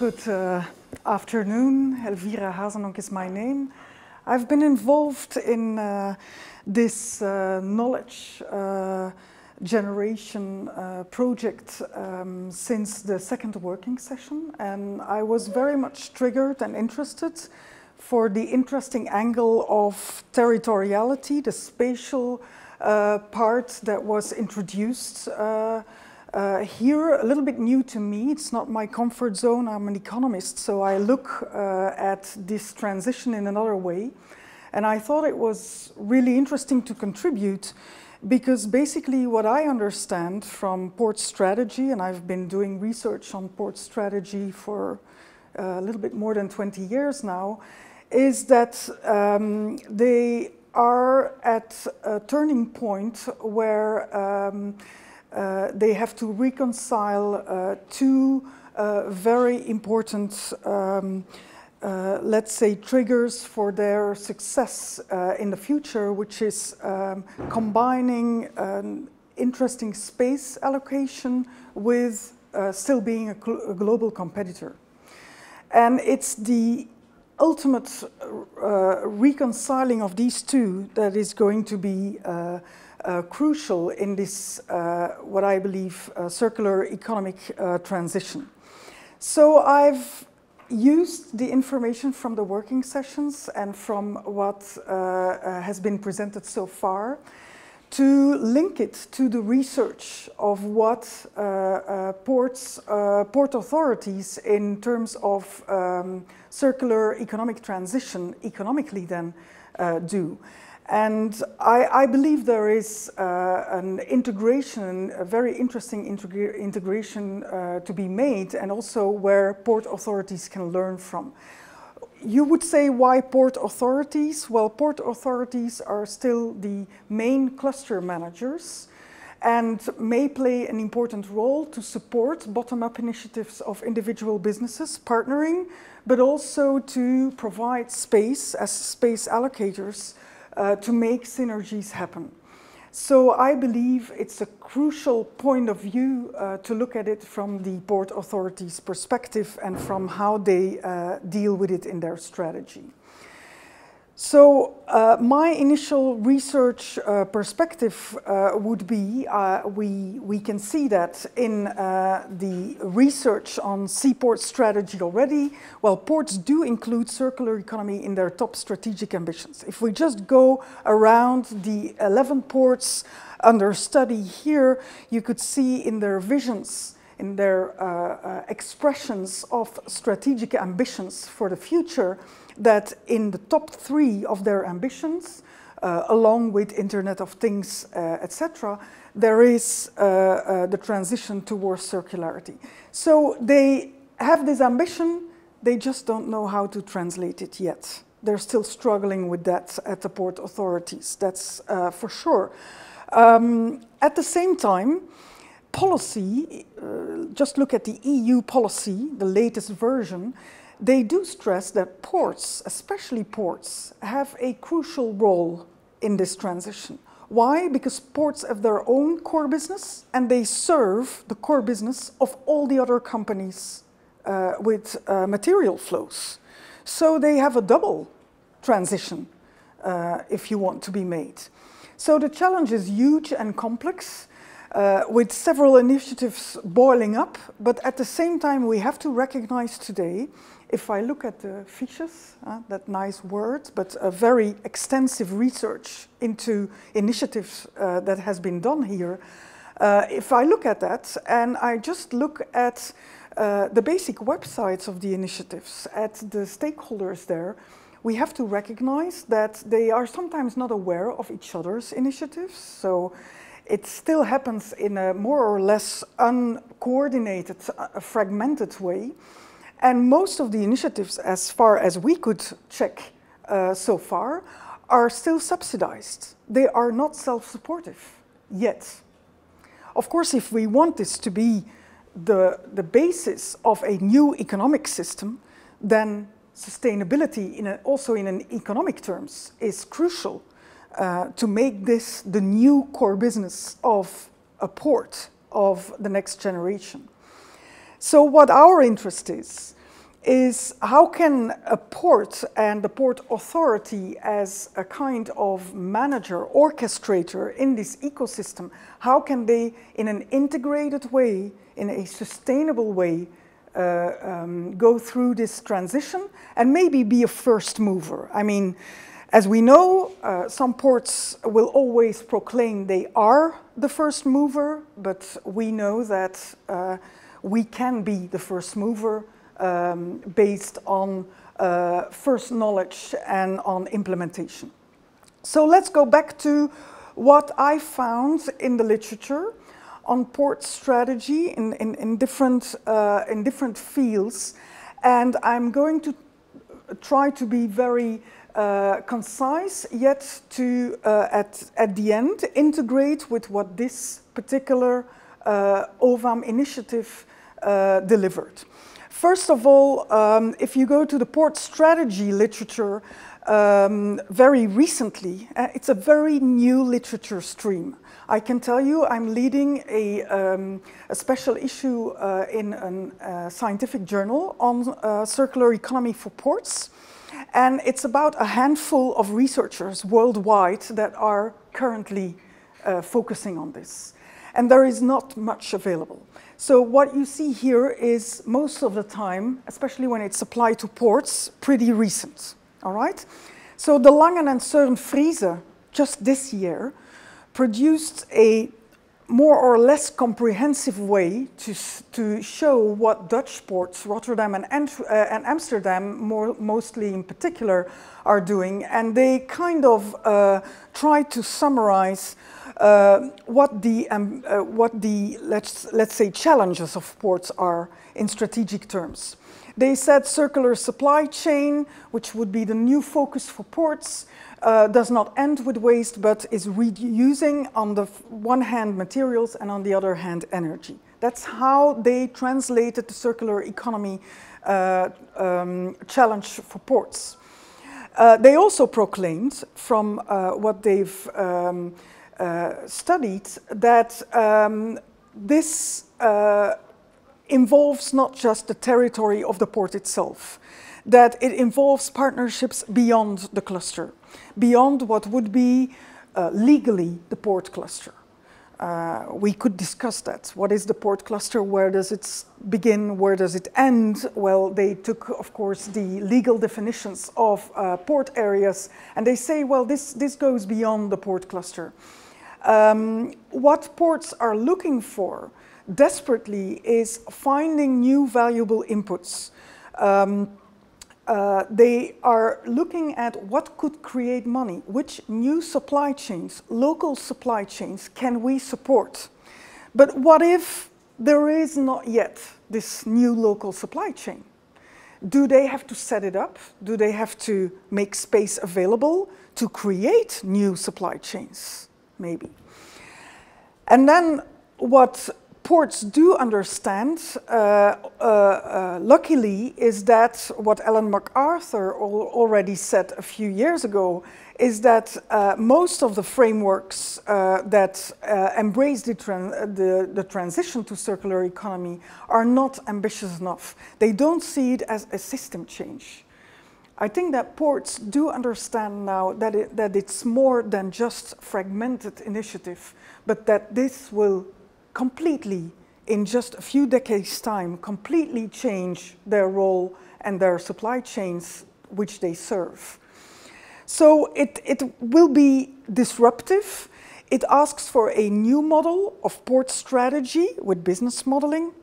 Good afternoon. Elvira Haezendonck is my name. I've been involved in this knowledge generation project since the second working session, and I was very much triggered and interested for the interesting angle of territoriality, the spatial part that was introduced here, a little bit new to me. It's not my comfort zone. I'm an economist, so I look at this transition in another way. And I thought it was really interesting to contribute because basically what I understand from port strategy, and I've been doing research on port strategy for a little bit more than 20 years now, is that they are at a turning point where they have to reconcile two very important, let's say, triggers for their success in the future, which is combining an interesting space allocation with still being a global competitor. And it's the ultimate reconciling of these two that is going to be crucial in this, what I believe, circular economic transition. So I've used the information from the working sessions and from what has been presented so far to link it to the research of what port authorities in terms of circular economic transition economically then do. And I believe there is an integration, a very interesting integration to be made, and also where port authorities can learn from. You would say, why port authorities? Well, port authorities are still the main cluster managers and may play an important role to support bottom-up initiatives of individual businesses partnering, but also to provide space as space allocators to make synergies happen. So I believe it's a crucial point of view to look at it from the port authorities' perspective and from how they deal with it in their strategy. So my initial research perspective would be, we can see that in the research on seaport strategy already. Well, ports do include circular economy in their top strategic ambitions. If we just go around the 11 ports under study here, you could see in their visions, in their expressions of strategic ambitions for the future, that in the top 3 of their ambitions, along with Internet of Things, etc., there is the transition towards circularity. So they have this ambition, they just don't know how to translate it yet. They're still struggling with that at the port authorities, that's for sure. At the same time, policy, just look at the EU policy, the latest version, they do stress that ports, especially ports, have a crucial role in this transition. Why? Because ports have their own core business and they serve the core business of all the other companies with material flows. So they have a double transition, if you want, to be made. So the challenge is huge and complex, with several initiatives boiling up, but at the same time we have to recognize today, if I look at the fiches, that nice word, but a very extensive research into initiatives that has been done here, if I look at that and I just look at the basic websites of the initiatives, at the stakeholders there, we have to recognize that they are sometimes not aware of each other's initiatives. So it still happens in a more or less uncoordinated, fragmented way. And most of the initiatives, as far as we could check so far, are still subsidized. They are not self-supportive yet. Of course, if we want this to be the basis of a new economic system, then sustainability, also in an economic terms, is crucial to make this the new core business of a port of the next generation. So what our interest is is how can a port and the port authority as a kind of manager, orchestrator in this ecosystem, how can they in an integrated way, in a sustainable way, go through this transition and maybe be a first mover. I mean, as we know, some ports will always proclaim they are the first mover, but we know that we can be the first mover based on first knowledge and on implementation. So let's go back to what I found in the literature on port strategy in different fields, and I'm going to try to be very concise, yet to at the end integrate with what this particular OVAM initiative delivered. First of all, if you go to the port strategy literature very recently, it's a very new literature stream. I can tell you I'm leading a special issue in a scientific journal on circular economy for ports. And it's about a handful of researchers worldwide that are currently focusing on this. And there is not much available. So what you see here is most of the time, especially when it's applied to ports, pretty recent, all right? So de Langen and Søren Friese, just this year, produced a more or less comprehensive way to show what Dutch ports, Rotterdam and Amsterdam, mostly in particular, are doing. And they kind of try to summarize what the let's say challenges of ports are in strategic terms. They said circular supply chain, which would be the new focus for ports, does not end with waste, but is reusing on the one hand materials and on the other hand energy. That's how they translated the circular economy challenge for ports. They also proclaimed, from what they've studied, that this involves not just the territory of the port itself, that it involves partnerships beyond the cluster, beyond what would be legally the port cluster. We could discuss that. What is the port cluster? Where does it begin? Where does it end? Well, they took, of course, the legal definitions of port areas, and they say, well, this goes beyond the port cluster. What ports are looking for desperately is finding new valuable inputs. They are looking at what could create money, which new supply chains, local supply chains, can we support? But what if there is not yet this new local supply chain? Do they have to set it up? Do they have to make space available to create new supply chains? Maybe. And then what ports do understand, luckily, is that what Ellen MacArthur already said a few years ago, is that most of the frameworks that embrace the transition to circular economy are not ambitious enough. They don't see it as a system change. I think that ports do understand now that it's more than just fragmented initiative, but that this will completely, in just a few decades' time, completely change their role and their supply chains which they serve. So it will be disruptive. It asks for a new model of port strategy with business modeling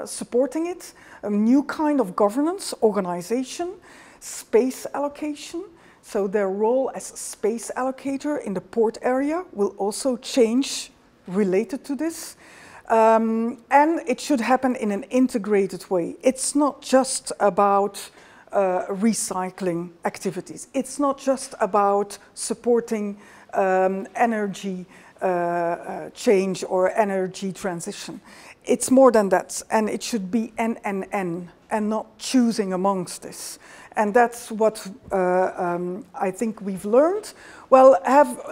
supporting it, a new kind of governance, organization, space allocation. So their role as space allocator in the port area will also change related to this. And it should happen in an integrated way. It's not just about recycling activities. It's not just about supporting energy change or energy transition. It's more than that, and it should be N. and not choosing amongst this. And that's what I think we've learned. Well,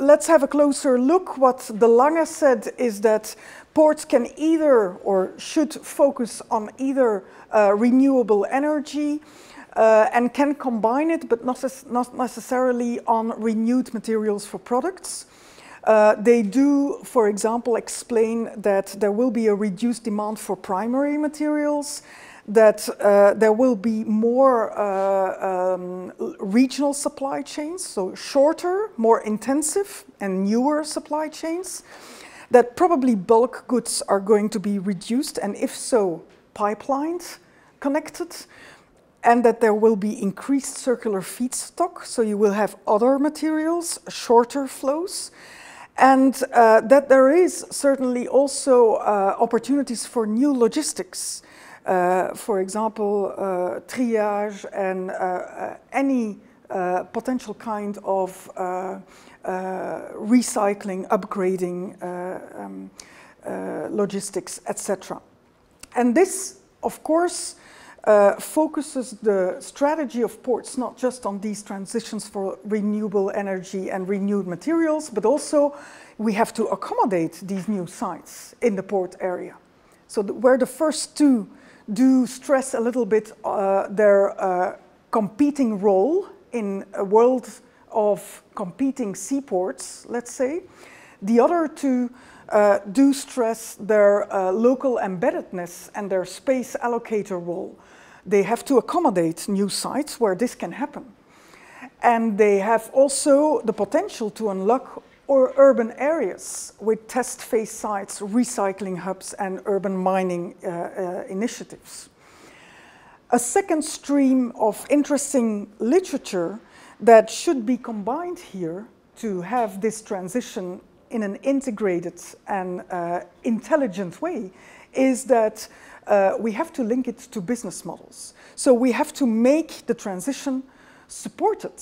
let's have a closer look. What De Lange said is that ports can either or should focus on either renewable energy and can combine it, but not necessarily on renewed materials for products. They do, for example, explain that there will be a reduced demand for primary materials, that there will be more regional supply chains, so shorter, more intensive and newer supply chains, that probably bulk goods are going to be reduced, and if so, pipelines connected, and that there will be increased circular feedstock, so you will have other materials, shorter flows, and that there is certainly also opportunities for new logistics. For example, triage and any potential kind of recycling, upgrading, logistics, etc. And this, of course, focuses the strategy of ports not just on these transitions for renewable energy and renewed materials, but also we have to accommodate these new sites in the port area. So where the first two do stress a little bit their competing role in a world of competing seaports, let's say, the other two do stress their local embeddedness and their space allocator role. They have to accommodate new sites where this can happen. And they have also the potential to unlock urban areas with test phase sites, recycling hubs, and urban mining initiatives. A second stream of interesting literature that should be combined here to have this transition in an integrated and intelligent way is that we have to link it to business models. So we have to make the transition supported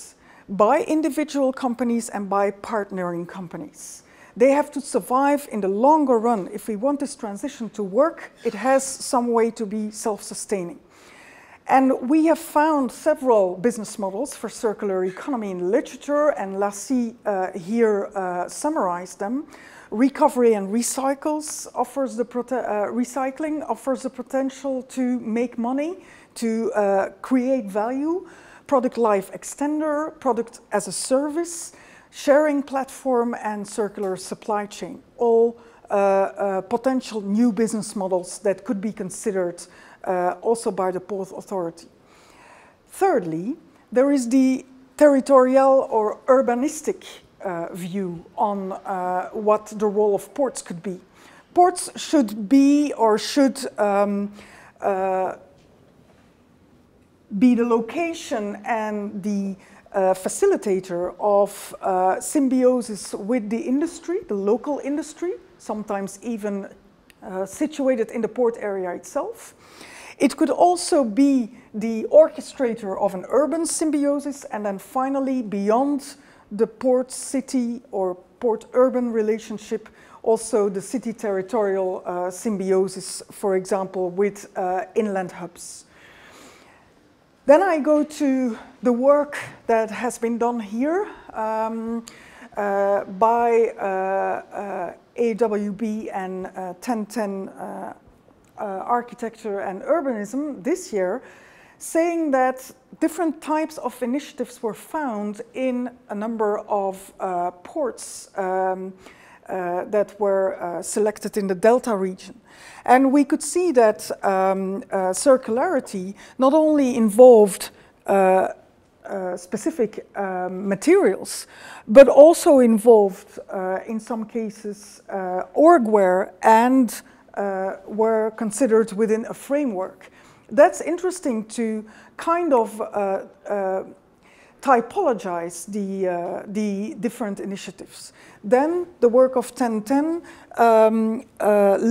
by individual companies and by partnering companies. They have to survive in the longer run. If we want this transition to work, it has some way to be self-sustaining. And we have found several business models for circular economy in literature, and Lassie here summarized them. Recovery and recycling offers the potential to make money, to create value. Product life extender, product as a service, sharing platform, and circular supply chain. All potential new business models that could be considered also by the Port Authority. Thirdly, there is the territorial or urbanistic view on what the role of ports could be. Ports should be or should be the location and the facilitator of symbiosis with the industry, the local industry, sometimes even situated in the port area itself. It could also be the orchestrator of an urban symbiosis, and then finally, beyond the port-city or port-urban relationship, also the city-territorial symbiosis, for example, with inland hubs. Then I go to the work that has been done here by AWB and 1010 Architecture and Urbanism this year, saying that different types of initiatives were found in a number of ports that were selected in the Delta region. And we could see that circularity not only involved specific materials, but also involved, in some cases, orgware and were considered within a framework. That's interesting to kind of typologize the different initiatives. Then the work of 1010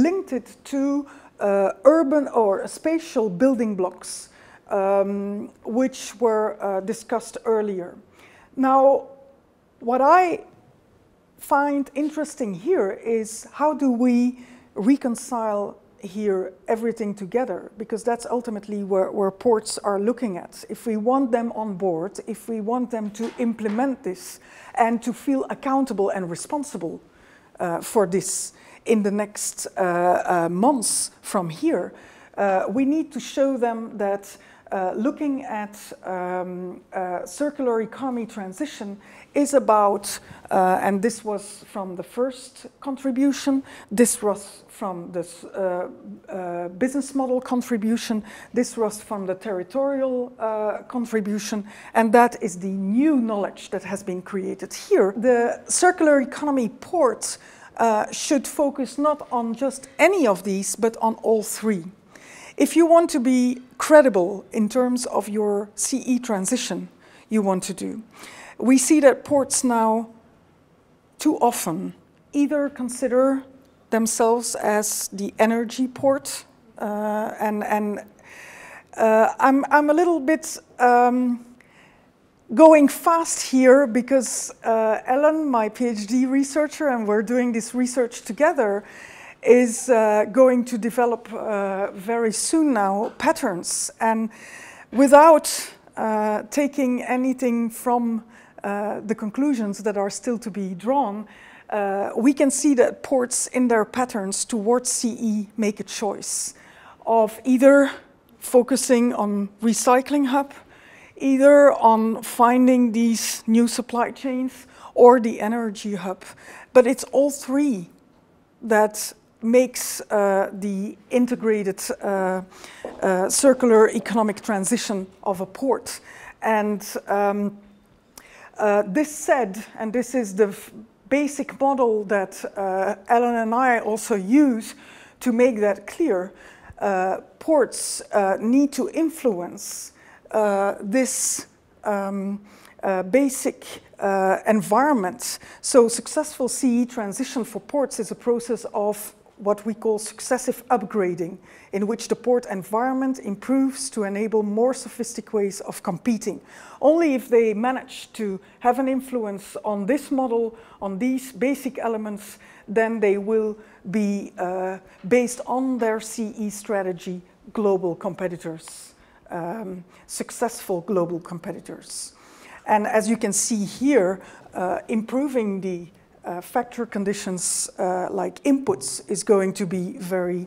linked it to urban or spatial building blocks, which were discussed earlier. Now, what I find interesting here is how do we reconcile here everything together, because that's ultimately where ports are looking at. If we want them on board, if we want them to implement this and to feel accountable and responsible for this in the next months from here, we need to show them that looking at circular economy transition is about, and this was from the first contribution, this was from this business model contribution, this was from the territorial contribution, and that is the new knowledge that has been created here. The circular economy port should focus not on just any of these, but on all three. If you want to be credible in terms of your CE transition you want to do, we see that ports now too often either consider themselves as the energy port, I'm a little bit going fast here because Ellen, my PhD researcher, and we're doing this research together, is going to develop very soon now patterns. And without taking anything from the conclusions that are still to be drawn, we can see that ports in their patterns towards CE make a choice of either focusing on recycling hub, either on finding these new supply chains or the energy hub. But it's all three that makes the integrated circular economic transition of a port. And this said, and this is the basic model that Ellen and I also use to make that clear, ports need to influence this basic environment. So successful CE transition for ports is a process of what we call successive upgrading, in which the port environment improves to enable more sophisticated ways of competing. Only if they manage to have an influence on this model, on these basic elements, then they will be, based on their CE strategy, global competitors, successful global competitors. And as you can see here, improving the factor conditions like inputs is going to be very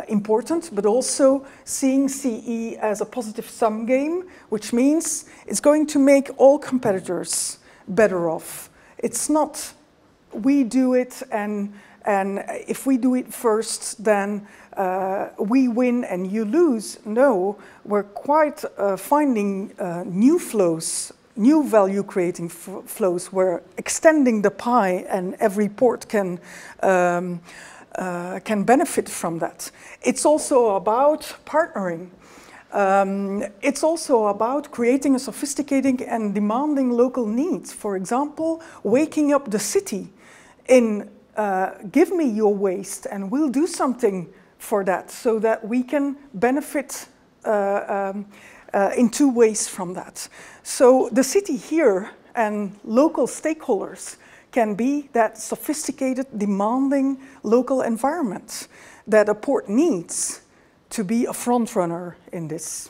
important, but also seeing CE as a positive sum game, which means it's going to make all competitors better off. It's not we do it and if we do it first, then we win and you lose. No, we're quite finding new flows, new value creating flows. We're extending the pie and every port can benefit from that. It's also about partnering. It's also about creating a sophisticated and demanding local needs. For example, waking up the city in give me your waste and we'll do something for that so that we can benefit in two ways from that. So the city here and local stakeholders can be that sophisticated, demanding local environment that a port needs to be a front runner in this.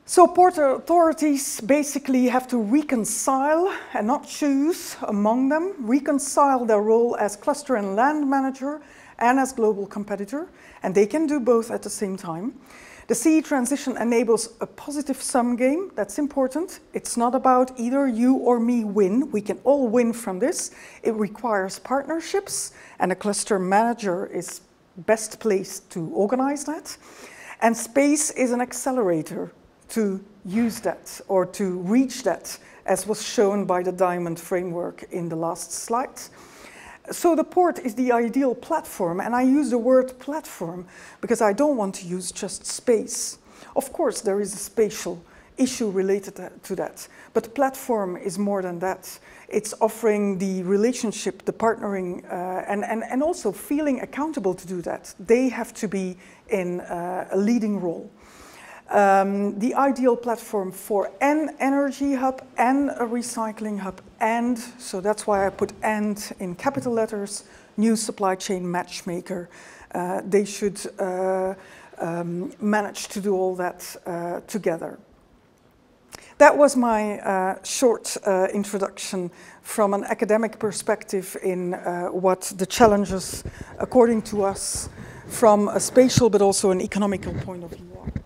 So port authorities basically have to reconcile and not choose among them, reconcile their role as cluster and land manager and as global competitor, and they can do both at the same time. The CE transition enables a positive sum game. That's important. It's not about either you or me win. We can all win from this. It requires partnerships, and a cluster manager is best placed to organize that. And space is an accelerator to use that or to reach that, as was shown by the diamond framework in the last slide. So the port is the ideal platform, and I use the word platform because I don't want to use just space. Of course, there is a spatial issue related to that, but platform is more than that. It's offering the relationship, the partnering, and also feeling accountable to do that. They have to be in a leading role. the ideal platform for an energy hub and a recycling hub, and, so that's why I put "and" in capital letters, new supply chain matchmaker. They should manage to do all that together. That was my short introduction from an academic perspective in what the challenges, according to us, from a spatial but also an economical point of view are.